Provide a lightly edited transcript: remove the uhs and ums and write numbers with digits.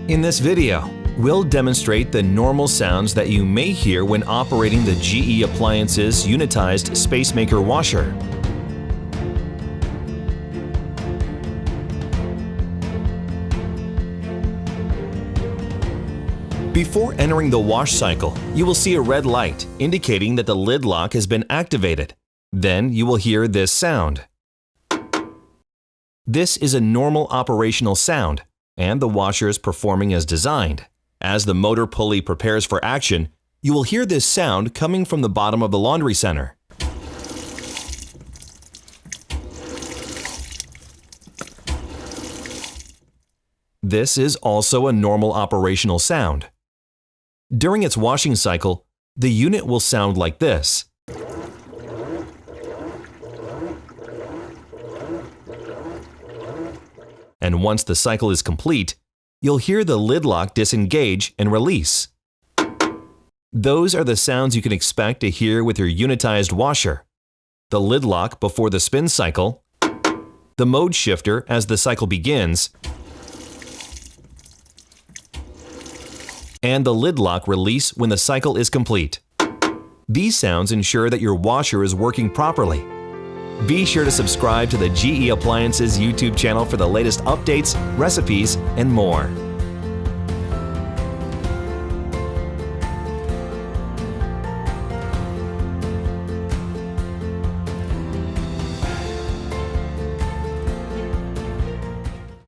In this video, we'll demonstrate the normal sounds that you may hear when operating the GE Appliances Unitized Spacemaker washer. Before entering the wash cycle, you will see a red light indicating that the lid lock has been activated. Then you will hear this sound. This is a normal operational sound, and the washer is performing as designed. As the motor pulley prepares for action, you will hear this sound coming from the bottom of the laundry center. This is also a normal operational sound. During its washing cycle, the unit will sound like this. And once the cycle is complete, you'll hear the lid lock disengage and release. Those are the sounds you can expect to hear with your unitized washer: the lid lock before the spin cycle, the mode shifter as the cycle begins, and the lid lock release when the cycle is complete. These sounds ensure that your washer is working properly. Be sure to subscribe to the GE Appliances YouTube channel for the latest updates, recipes, and more.